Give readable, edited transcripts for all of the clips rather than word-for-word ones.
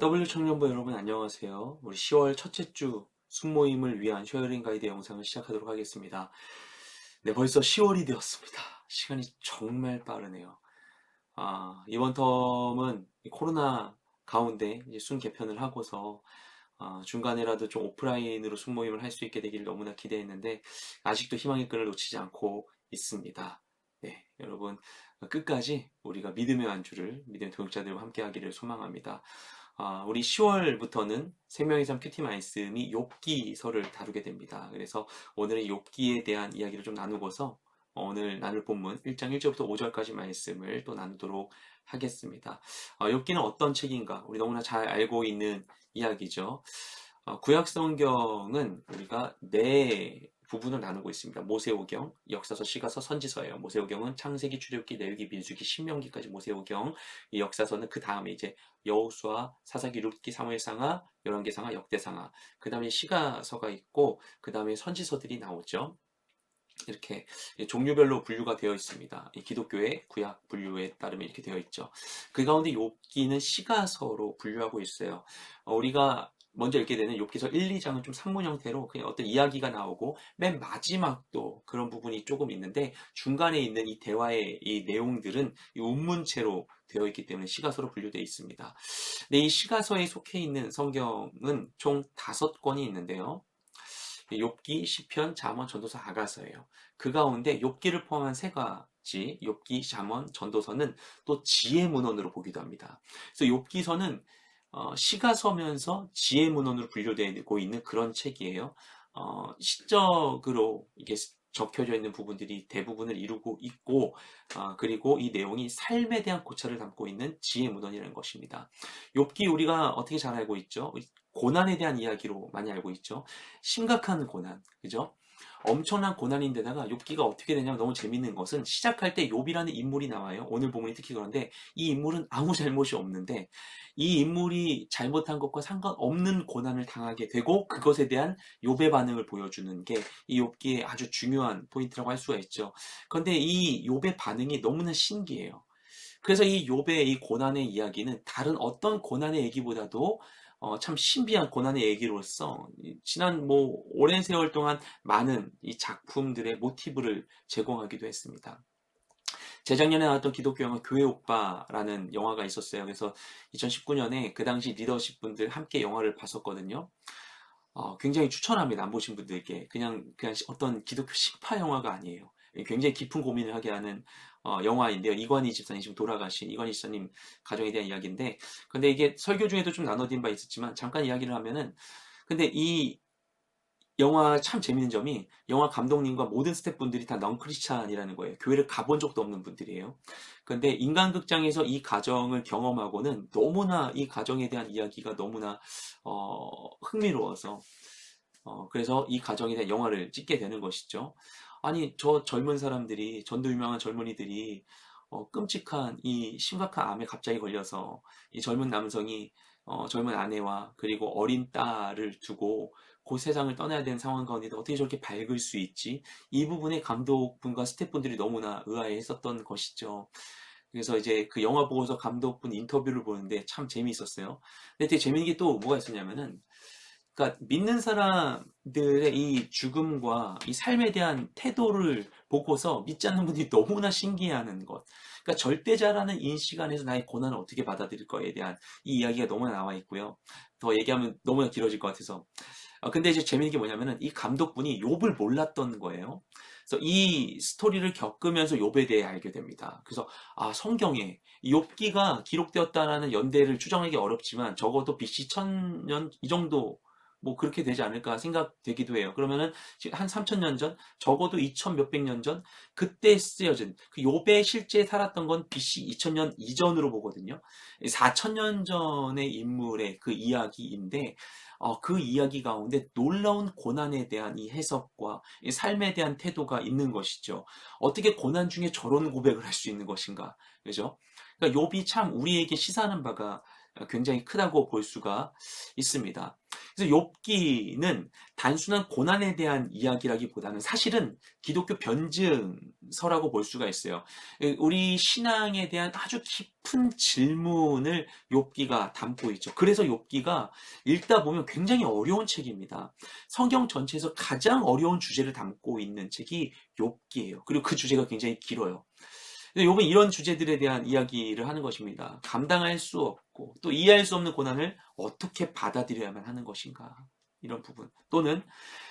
W 청년부 여러분 안녕하세요. 우리 10월 첫째 주 숙모임을 위한 쉐어링 가이드 영상을 시작하도록 하겠습니다. 네, 벌써 10월이 되었습니다. 시간이 정말 빠르네요. 이번 텀은 이 코로나 가운데 이제 순 개편을 하고서 중간에라도 좀 오프라인으로 숙모임을 할 수 있게 되기를 너무나 기대했는데 아직도 희망의 끈을 놓치지 않고 있습니다. 네, 여러분 끝까지 우리가 믿음의 안주를 믿음의 동역자들과 함께 하기를 소망합니다. 우리 10월부터는 생명의 삶 큐티 말씀이 욥기서를 다루게 됩니다. 그래서 오늘은 욥기에 대한 이야기를 좀 나누고서 오늘 나눌 본문 1장 1절부터 5절까지 말씀을 또 나누도록 하겠습니다. 욥기는 어떤 책인가? 우리 너무나 잘 알고 있는 이야기죠. 구약 성경은 우리가 네 부분을 나누고 있습니다. 모세오경, 역사서, 시가서, 선지서예요. 모세오경은 창세기, 출애굽기, 레위기, 민수기, 신명기까지 모세오경. 이 역사서는 그 다음에 이제 여호수아, 사사기, 룻기, 사무엘상하, 열왕기상하, 역대상하. 그 다음에 시가서가 있고 그 다음에 선지서들이 나오죠. 이렇게 종류별로 분류가 되어 있습니다. 이 기독교의 구약 분류에 따르면 이렇게 되어 있죠. 그 가운데 욥기는 시가서로 분류하고 있어요. 우리가 먼저 읽게 되는 욥기서 1, 2장은 좀 산문 형태로 그냥 어떤 이야기가 나오고 맨 마지막도 그런 부분이 조금 있는데 중간에 있는 이 대화의 이 내용들은 이 운문체로 되어 있기 때문에 시가서로 분류되어 있습니다. 근데 이 시가서에 속해 있는 성경은 총 5권이 있는데요. 욥기, 시편, 잠언, 전도서, 아가서예요. 그 가운데 욥기를 포함한 세 가지 욥기, 잠언, 전도서는 또 지혜 문헌으로 보기도 합니다. 그래서 욥기서는 시가서면서 지혜 문헌으로 분류되고 있는 그런 책이에요. 시적으로 이게 적혀져 있는 부분들이 대부분을 이루고 있고, 그리고 이 내용이 삶에 대한 고찰을 담고 있는 지혜 문헌이라는 것입니다. 욥기 우리가 어떻게 잘 알고 있죠? 고난에 대한 이야기로 많이 알고 있죠. 심각한 고난, 그죠? 엄청난 고난인데다가 욥기가 어떻게 되냐면 너무 재밌는 것은 시작할 때 욥이라는 인물이 나와요. 오늘 부분이 특히 그런데 이 인물은 아무 잘못이 없는데 이 인물이 잘못한 것과 상관없는 고난을 당하게 되고 그것에 대한 욥의 반응을 보여주는 게 이 욥기의 아주 중요한 포인트라고 할 수가 있죠. 그런데 이 욥의 반응이 너무나 신기해요. 그래서 이 욥의 이 고난의 이야기는 다른 어떤 고난의 얘기보다도 참 신비한 고난의 얘기로서 지난 오랜 세월 동안 많은 이 작품들의 모티브를 제공하기도 했습니다. 재작년에 나왔던 기독교 영화 교회 오빠라는 영화가 있었어요. 그래서 2019년에 그 당시 리더십 분들 함께 영화를 봤었거든요. 굉장히 추천합니다. 안 보신 분들께. 그냥 어떤 기독교 신파 영화가 아니에요. 굉장히 깊은 고민을 하게 하는 영화인데요. 이관희 집사님, 지금 돌아가신 이관희 집사님 가정에 대한 이야기인데, 근데 이게 설교 중에도 좀 나눠진 바 있었지만, 잠깐 이야기를 하면은, 근데 이 영화 참 재밌는 점이 영화 감독님과 모든 스태프분들이 다 넌크리스찬이라는 거예요. 교회를 가본 적도 없는 분들이에요. 그런데 인간극장에서 이 가정을 경험하고는 너무나 이 가정에 대한 이야기가 너무나 흥미로워서 그래서 이 가정에 대한 영화를 찍게 되는 것이죠. 아니, 저 젊은 사람들이, 전도 유명한 젊은이들이, 끔찍한 이 심각한 암에 갑자기 걸려서 이 젊은 남성이 젊은 아내와 그리고 어린 딸을 두고 그 세상을 떠나야 되는 상황 가운데 어떻게 저렇게 밝을 수 있지? 이 부분에 감독분과 스태프분들이 너무나 의아해 했었던 것이죠. 그래서 이제 그 영화 보고서 감독분 인터뷰를 보는데 참 재미있었어요. 근데 되게 재미있는 게 또 뭐가 있었냐면은 그러니까 믿는 사람들의 이 죽음과 이 삶에 대한 태도를 보고서 믿지 않는 분들이 너무나 신기해하는 것. 그러니까 절대자라는 인식 안에서 나의 고난을 어떻게 받아들일 거에 대한 이 이야기가 너무나 나와 있고요. 더 얘기하면 너무나 길어질 것 같아서. 근데 이제 재밌는 게 뭐냐면은 이 감독분이 욥을 몰랐던 거예요. 그래서 이 스토리를 겪으면서 욥에 대해 알게 됩니다. 그래서 성경에 이 욥기가 기록되었다라는 연대를 추정하기 어렵지만 적어도 BC 1000년 이 정도 뭐 그렇게 되지 않을까 생각되기도 해요. 그러면은 한 3000년 전, 적어도 2000 몇백 년 전, 그때 쓰여진 그 욥의 실제 살았던 건 BC 2000년 이전으로 보거든요. 4000년 전의 인물의 그 이야기인데 그 이야기 가운데 놀라운 고난에 대한 이 해석과 이 삶에 대한 태도가 있는 것이죠. 어떻게 고난 중에 저런 고백을 할 수 있는 것인가, 그죠? 그러니까 욥이 참 우리에게 시사하는 바가 굉장히 크다고 볼 수가 있습니다. 그래서 욥기는 단순한 고난에 대한 이야기라기보다는 사실은 기독교 변증서라고 볼 수가 있어요. 우리 신앙에 대한 아주 깊은 질문을 욥기가 담고 있죠. 그래서 욥기가 읽다 보면 굉장히 어려운 책입니다. 성경 전체에서 가장 어려운 주제를 담고 있는 책이 욥기예요. 그리고 그 주제가 굉장히 길어요. 욥은 이런 주제들에 대한 이야기를 하는 것입니다. 감당할 수 없고 또 이해할 수 없는 고난을 어떻게 받아들여야만 하는 것인가, 이런 부분. 또는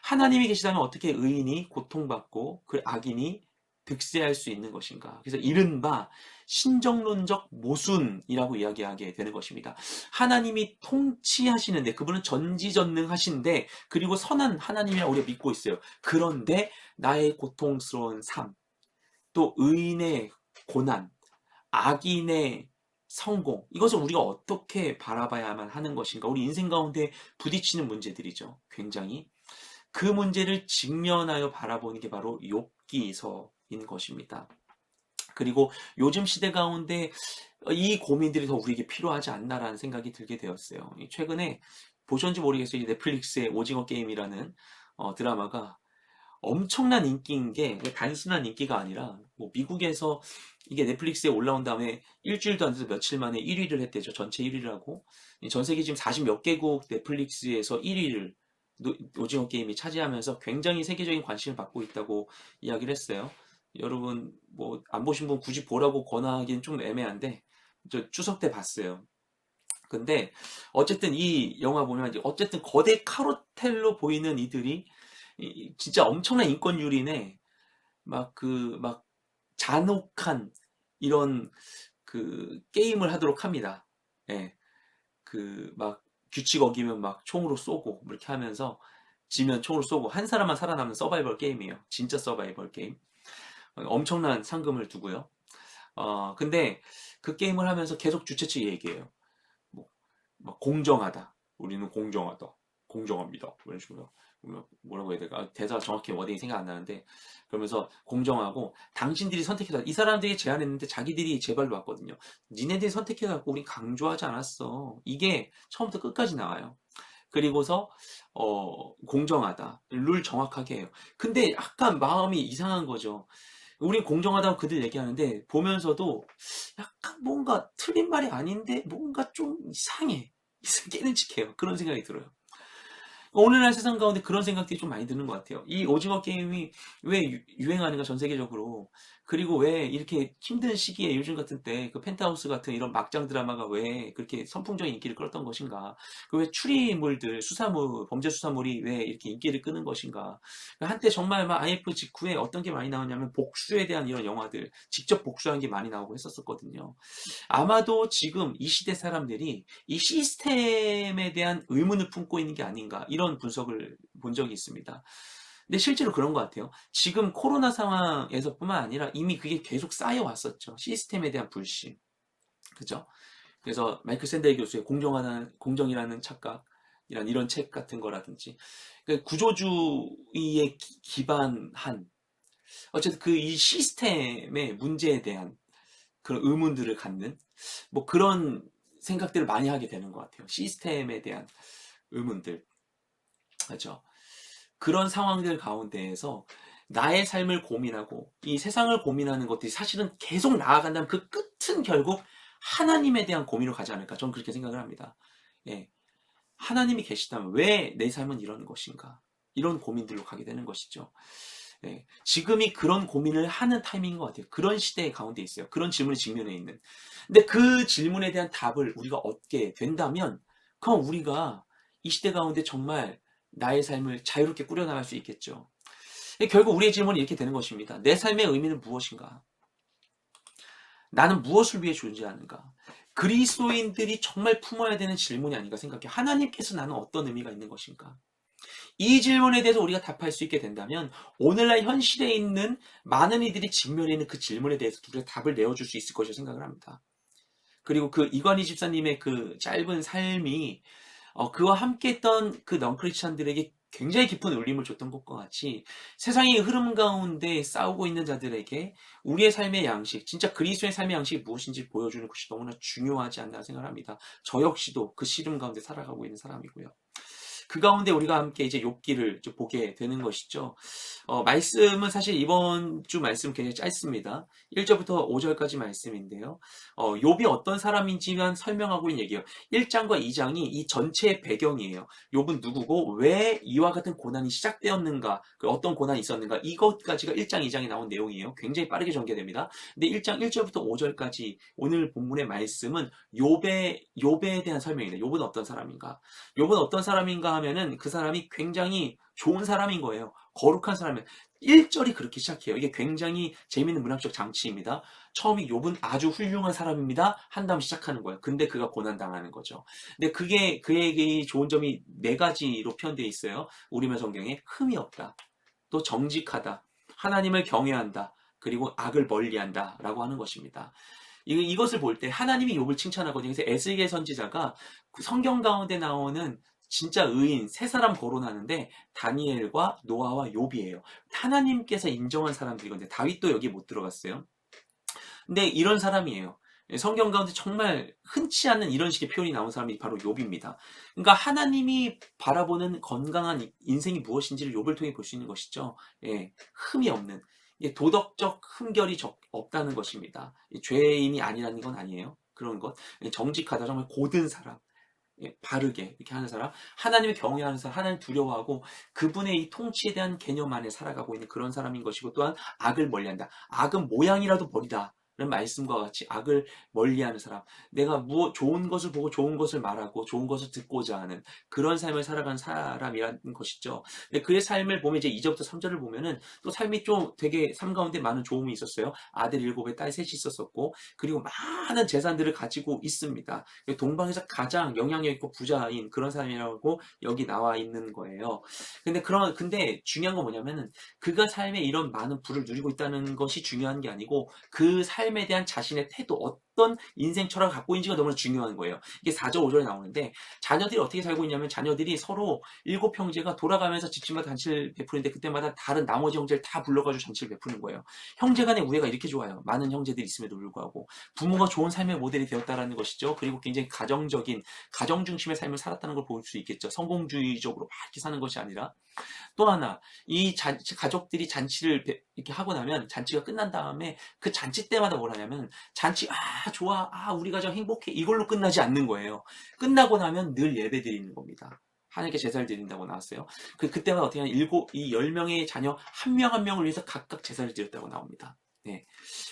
하나님이 계시다면 어떻게 의인이 고통받고 그 악인이 득세할 수 있는 것인가. 그래서 이른바 신정론적 모순이라고 이야기하게 되는 것입니다. 하나님이 통치하시는데, 그분은 전지전능하신데, 그리고 선한 하나님이라고 우리가 믿고 있어요. 그런데 나의 고통스러운 삶, 또 의인의 고난, 악인의 성공, 이것을 우리가 어떻게 바라봐야만 하는 것인가. 우리 인생 가운데 부딪히는 문제들이죠. 굉장히 그 문제를 직면하여 바라보는 게 바로 욥기서인 것입니다. 그리고 요즘 시대 가운데 이 고민들이 더 우리에게 필요하지 않나라는 생각이 들게 되었어요. 최근에 보셨는지 모르겠어요. 넷플릭스의 오징어 게임이라는 드라마가 엄청난 인기인 게 단순한 인기가 아니라, 뭐 미국에서 이게 넷플릭스에 올라온 다음에 일주일도 안 돼서 며칠 만에 1위를 했대죠. 전체 1위를 하고 전 세계 지금 40 몇 개국 넷플릭스에서 1위를 오징어 게임이 차지하면서 굉장히 세계적인 관심을 받고 있다고 이야기를 했어요. 여러분 뭐 안 보신 분 굳이 보라고 권하기는 좀 애매한데 저 추석 때 봤어요. 근데 어쨌든 이 영화 보면 이제 어쨌든 거대 카르텔로 보이는 이들이 진짜 엄청난 인권유린에 막 잔혹한 이런 그 게임을 하도록 합니다. 예. 그 막 규칙 어기면 막 총으로 쏘고 뭐 이렇게 하면서 지면 총으로 쏘고 한 사람만 살아남는 서바이벌 게임이에요. 진짜 서바이벌 게임. 엄청난 상금을 두고요. 근데 그 게임을 하면서 계속 주최 측이 얘기해요. 뭐, 막 공정하다. 우리는 공정하다. 공정합니다. 이런 식으로. 뭐라고 해야 될까? 대사 정확히 워딩이 생각 안 나는데, 그러면서 공정하고 당신들이 선택해서, 이 사람들이 제안했는데 자기들이 제발로 왔거든요. 니네들이 선택해갖고 우린 강조하지 않았어. 이게 처음부터 끝까지 나와요. 그리고서 공정하다. 룰 정확하게 해요. 근데 약간 마음이 이상한 거죠. 우리 공정하다고 그들 얘기하는데 보면서도 약간 뭔가 틀린 말이 아닌데 뭔가 좀 이상해. 깨름직해요. 그런 생각이 들어요. 오늘날 세상 가운데 그런 생각들이 좀 많이 드는 것 같아요. 이 오징어 게임이 왜 유행하는가, 전 세계적으로. 그리고 왜 이렇게 힘든 시기에 요즘 같은 때 그 펜트하우스 같은 이런 막장 드라마가 왜 그렇게 선풍적인 인기를 끌었던 것인가. 그 왜 추리물들, 수사물, 범죄 수사물이 왜 이렇게 인기를 끄는 것인가. 한때 정말 막 IF 직후에 어떤 게 많이 나오냐면 복수에 대한 이런 영화들, 직접 복수하는 게 많이 나오고 했었거든요. 아마도 지금 이 시대 사람들이 이 시스템에 대한 의문을 품고 있는 게 아닌가, 이런 분석을 본 적이 있습니다. 근데 실제로 그런 것 같아요. 지금 코로나 상황에서뿐만 아니라 이미 그게 계속 쌓여왔었죠. 시스템에 대한 불신. 그죠? 그래서 마이클 샌델 교수의 공정이라는 착각, 이런 책 같은 거라든지, 구조주의에 기반한, 어쨌든 그 이 시스템의 문제에 대한 그런 의문들을 갖는, 뭐 그런 생각들을 많이 하게 되는 것 같아요. 시스템에 대한 의문들. 그렇죠? 그런 상황들 가운데에서 나의 삶을 고민하고 이 세상을 고민하는 것들이 사실은 계속 나아간다면 그 끝은 결국 하나님에 대한 고민으로 가지 않을까. 저는 그렇게 생각을 합니다. 예. 하나님이 계시다면 왜 내 삶은 이런 것인가? 이런 고민들로 가게 되는 것이죠. 예. 지금이 그런 고민을 하는 타이밍인 것 같아요. 그런 시대의 가운데 있어요. 그런 질문이 직면해 있는. 근데 그 질문에 대한 답을 우리가 얻게 된다면, 그럼 우리가 이 시대 가운데 정말 나의 삶을 자유롭게 꾸려나갈 수 있겠죠. 결국 우리의 질문이 이렇게 되는 것입니다. 내 삶의 의미는 무엇인가? 나는 무엇을 위해 존재하는가? 그리스도인들이 정말 품어야 되는 질문이 아닌가 생각해요. 하나님께서 나는 어떤 의미가 있는 것인가? 이 질문에 대해서 우리가 답할 수 있게 된다면 오늘날 현 시대에 있는 많은 이들이 직면해 있는 그 질문에 대해서 우리가 답을 내어줄 수 있을 것이라고 생각을 합니다. 그리고 그 이관희 집사님의 그 짧은 삶이 그와 함께 했던 그 넌크리스천들에게 굉장히 깊은 울림을 줬던 것과 같이 세상의 흐름 가운데 싸우고 있는 자들에게 우리의 삶의 양식, 진짜 그리스도의 삶의 양식이 무엇인지 보여주는 것이 너무나 중요하지 않나 생각합니다. 저 역시도 그 씨름 가운데 살아가고 있는 사람이고요. 그 가운데 우리가 함께 이제 욥기를 좀 보게 되는 것이죠. 말씀은 사실 이번 주 말씀 굉장히 짧습니다. 1절부터 5절까지 말씀인데요. 욥이 어떤 사람인지만 설명하고 있는 얘기예요. 1장과 2장이 이 전체의 배경이에요. 욥은 누구고 왜 이와 같은 고난이 시작되었는가, 어떤 고난이 있었는가, 이것까지가 1장, 2장에 나온 내용이에요. 굉장히 빠르게 전개됩니다. 근데 1장 1절부터 5절까지 오늘 본문의 말씀은 욥에 대한 설명입니다. 욥은 어떤 사람인가? 욥은 어떤 사람인가 하면은 그 사람이 굉장히 좋은 사람인 거예요. 거룩한 사람이에요. 1절이 그렇게 시작해요. 이게 굉장히 재미있는 문학적 장치입니다. 처음이 욥은 아주 훌륭한 사람입니다. 한 다음 시작하는 거예요. 근데 그가 고난당하는 거죠. 근데 그게 그에게 좋은 점이 네 가지로 표현되어 있어요. 우리말 성경에 흠이 없다. 또 정직하다. 하나님을 경외한다. 그리고 악을 멀리한다. 라고 하는 것입니다. 이것을 볼 때 하나님이 욥을 칭찬하거든요. 그래서 에스겔 선지자가 그 성경 가운데 나오는 진짜 의인 세 사람 거론하는데 다니엘과 노아와 욥이에요. 하나님께서 인정한 사람들이건데 다윗도 여기 못 들어갔어요. 근데 이런 사람이에요. 성경 가운데 정말 흔치 않은 이런 식의 표현이 나온 사람이 바로 욥입니다. 그러니까 하나님이 바라보는 건강한 인생이 무엇인지를 욥을 통해 볼 수 있는 것이죠. 예, 흠이 없는, 도덕적 흠결이 없다는 것입니다. 죄인이 아니라는 건 아니에요. 그런 것. 정직하다, 정말 고든 사람. 바르게 이렇게 하는 사람, 하나님을 경외하는 사람, 하나님 두려워하고 그분의 이 통치에 대한 개념 안에 살아가고 있는 그런 사람인 것이고, 또한 악을 멀리한다. 악은 모양이라도 버리다. 라는 말씀과 같이 악을 멀리하는 사람, 내가 좋은 것을 보고 좋은 것을 말하고 좋은 것을 듣고자 하는 그런 삶을 살아가는 사람이라는 것이죠. 근데 그의 삶을 보면 이제 2절부터 3절을 보면은 또 삶이 좀 되게 삶 가운데 많은 좋음이 있었어요. 아들 7에 딸 3이 있었었고, 그리고 많은 재산들을 가지고 있습니다. 동방에서 가장 영향력 있고 부자인 그런 사람이라고 여기 나와 있는 거예요. 근데 중요한 건 뭐냐면은 그가 삶에 이런 많은 부를 누리고 있다는 것이 중요한 게 아니고 그 삶에 대한 자신의 태도, 어떤 인생 철학을 갖고 있는지가 너무나 중요한 거예요. 이게 4절, 5절에 나오는데 자녀들이 어떻게 살고 있냐면 자녀들이 서로 7형제가 돌아가면서 집집마다 잔치를 베푸는데 그때마다 다른 나머지 형제를 다 불러가지고 잔치를 베푸는 거예요. 형제 간의 우애가 이렇게 좋아요. 많은 형제들이 있음에도 불구하고. 부모가 좋은 삶의 모델이 되었다라는 것이죠. 그리고 굉장히 가정적인, 가정 중심의 삶을 살았다는 걸 볼 수 있겠죠. 성공주의적으로 막 이렇게 사는 것이 아니라. 또 하나, 가족들이 잔치를 이렇게 하고 나면 잔치가 끝난 다음에 그 잔치 때마다 뭘 하냐면 잔치, 좋아, 우리 가정 행복해, 이걸로 끝나지 않는 거예요. 끝나고 나면 늘 예배 드리는 겁니다. 하나님께 제사를 드린다고 나왔어요. 그때마다 어떻게 하냐, 이 10명의 자녀 한 명 한 명을 위해서 각각 제사를 드렸다고 나옵니다. 네.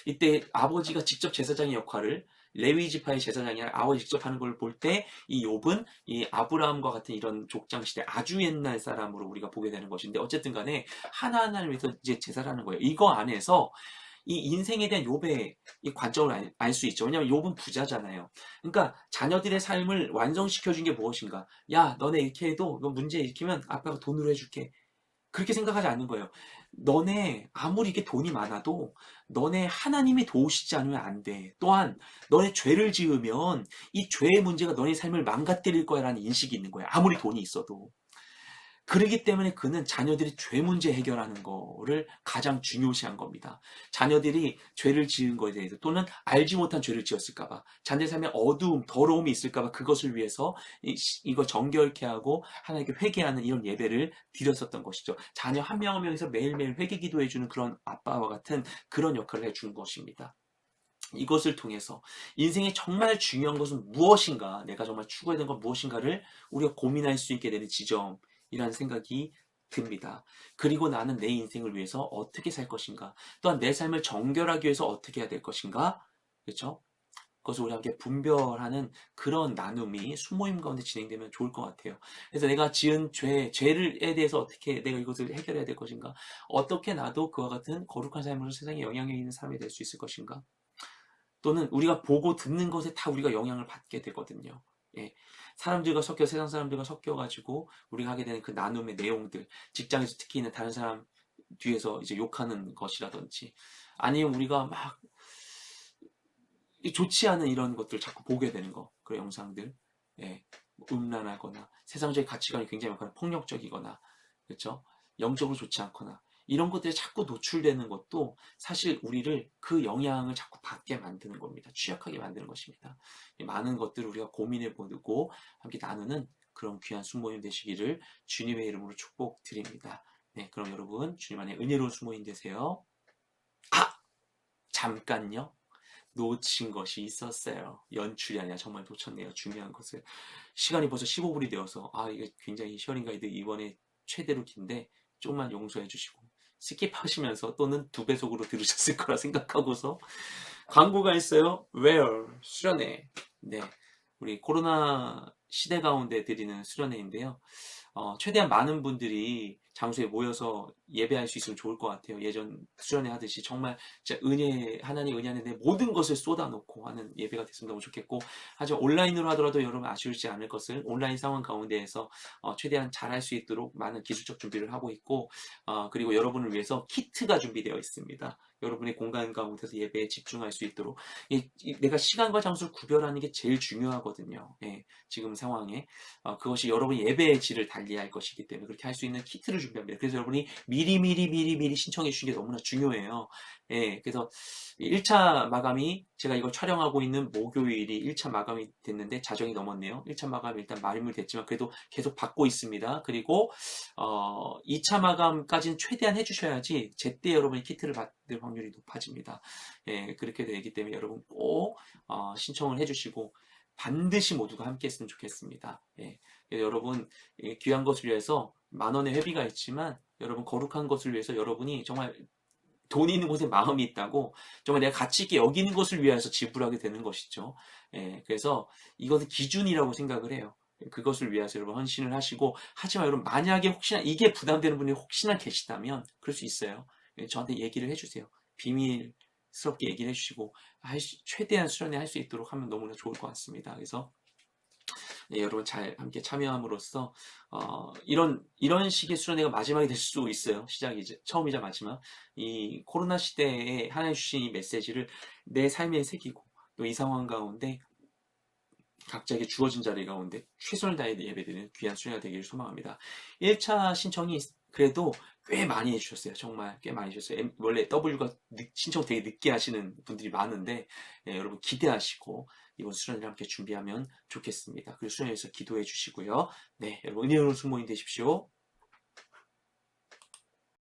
이때 아버지가 직접 제사장의 역할을, 레위 지파의 제사장이 아니라 아버지 직접 하는 걸 볼 때 이 욥은 이 아브라함과 같은 이런 족장 시대 아주 옛날 사람으로 우리가 보게 되는 것인데, 어쨌든 간에 하나하나를 위해서 이제 제사를 하는 거예요. 이거 안에서 이 인생에 대한 욥의 이 관점을 알 수 있죠. 왜냐하면 욥은 부자잖아요. 그러니까 자녀들의 삶을 완성시켜 준 게 무엇인가? 야, 너네 이렇게 해도 너 문제 일으키면 아빠가 돈으로 해줄게. 그렇게 생각하지 않는 거예요. 너네 아무리 이게 돈이 많아도 너네 하나님이 도우시지 않으면 안 돼. 또한 너네 죄를 지으면 이 죄의 문제가 너네 삶을 망가뜨릴 거야라는 인식이 있는 거예요. 아무리 돈이 있어도. 그러기 때문에 그는 자녀들이 죄 문제 해결하는 거를 가장 중요시한 겁니다. 자녀들이 죄를 지은 것에 대해서, 또는 알지 못한 죄를 지었을까 봐, 자녀 삶에 어두움, 더러움이 있을까 봐 그것을 위해서 이거 정결케 하고 하나님께 회개하는 이런 예배를 드렸었던 것이죠. 자녀 한 명 한 명에서 매일매일 회개 기도해 주는 그런 아빠와 같은 그런 역할을 해준 것입니다. 이것을 통해서 인생에 정말 중요한 것은 무엇인가, 내가 정말 추구해야 되는 건 무엇인가를 우리가 고민할 수 있게 되는 지점이라는 생각이 듭니다. 그리고 나는 내 인생을 위해서 어떻게 살 것인가, 또한 내 삶을 정결하기 위해서 어떻게 해야 될 것인가, 그렇죠? 그것을 우리 함께 분별하는 그런 나눔이 수모임 가운데 진행되면 좋을 것 같아요. 그래서 내가 지은 죄에 대해서 어떻게 내가 이것을 해결해야 될 것인가, 어떻게 나도 그와 같은 거룩한 삶으로 세상에 영향력 있는 사람이 될 수 있을 것인가, 또는 우리가 보고 듣는 것에 다 우리가 영향을 받게 되거든요. 예. 세상 사람들과 섞여가지고 우리가 하게 되는 그 나눔의 내용들, 직장에서 특히 있는 다른 사람 뒤에서 이제 욕하는 것이라든지, 아니면 우리가 막 좋지 않은 이런 것들 자꾸 보게 되는 거, 그런 영상들, 예. 음란하거나 세상적인 가치관이 굉장히 많거나 폭력적이거나, 그렇죠? 영적으로 좋지 않거나 이런 것들이 자꾸 노출되는 것도 사실 우리를 그 영향을 자꾸 받게 만드는 겁니다. 취약하게 만드는 것입니다. 많은 것들을 우리가 고민해 보고 함께 나누는 그런 귀한 수모임 되시기를 주님의 이름으로 축복드립니다. 네, 그럼 여러분 주님 안에 은혜로운 수모임 되세요. 아! 잠깐요. 놓친 것이 있었어요. 연출이 아니라 정말 놓쳤네요. 중요한 것을. 시간이 벌써 15분이 되어서 이게 굉장히 셔링 가이드 이번에 최대로 긴데 조금만 용서해 주시고 스킵하시면서 또는 두 배속으로 들으셨을 거라 생각하고서 광고가 있어요. Where? 수련회. 네, 우리 코로나 시대 가운데 드리는 수련회인데요. 최대한 많은 분들이 장소에 모여서 예배할 수 있으면 좋을 것 같아요. 예전 수련회 하듯이 정말 진짜 하나님 은혜 안에 내 모든 것을 쏟아놓고 하는 예배가 됐으면 너무 좋겠고, 하지만 온라인으로 하더라도 여러분 아쉬울지 않을 것을 온라인 상황 가운데에서 최대한 잘할 수 있도록 많은 기술적 준비를 하고 있고, 그리고 여러분을 위해서 키트가 준비되어 있습니다. 여러분의 공간 가운데서 예배에 집중할 수 있도록 내가 시간과 장소를 구별하는 게 제일 중요하거든요. 예, 지금 상황에 그것이 여러분이 예배의 질을 달리할 것이기 때문에 그렇게 할 수 있는 키트를 준비합니다. 그래서 여러분이 미리 신청해 주시는 게 너무나 중요해요. 예, 그래서 1차 마감이 제가 이걸 촬영하고 있는 목요일이 1차 마감이 됐는데 자정이 넘었네요. 1차 마감이 일단 말인물 됐지만 그래도 계속 받고 있습니다. 그리고 2차 마감까지는 최대한 해주셔야지 제때 여러분이 키트를 받을 확률이 높아집니다. 예, 그렇게 되기 때문에 여러분 꼭 신청을 해주시고 반드시 모두가 함께 했으면 좋겠습니다. 예, 여러분 귀한 것을 위해서 10,000원의 회비가 있지만 여러분 거룩한 것을 위해서 여러분이 정말 돈이 있는 곳에 마음이 있다고 정말 내가 가치 있게 여기는 것을 위해서 지불하게 되는 것이죠. 예, 그래서 이것은 기준이라고 생각을 해요. 그것을 위해서 여러분 헌신을 하시고, 하지만 여러분 만약에 혹시나 이게 부담되는 분이 혹시나 계시다면 그럴 수 있어요. 예, 저한테 얘기를 해주세요. 비밀스럽게 얘기를 해주시고 최대한 수련회 할 수 있도록 하면 너무나 좋을 것 같습니다. 그래서 네, 여러분 잘 함께 참여함으로써 이런 식의 수련회가 마지막이 될 수 있어요. 시작이자 처음이자 마지막. 이 코로나 시대에 하나님 주신 이 메시지를 내 삶에 새기고 또 이 상황 가운데 각자에게 주어진 자리 가운데 최선을 다해 예배드리는 귀한 수련회가 되기를 소망합니다. 1차 신청이 그래도 꽤 많이 해주셨어요. 정말 꽤 많이 해주셨어요. 원래 W가 신청 되게 늦게 하시는 분들이 많은데 여러분 기대하시고 이번 수련회를 함께 준비하면 좋겠습니다. 그리고 수련회에서 기도해 주시고요. 네, 여러분 은혜로운 수모임 되십시오.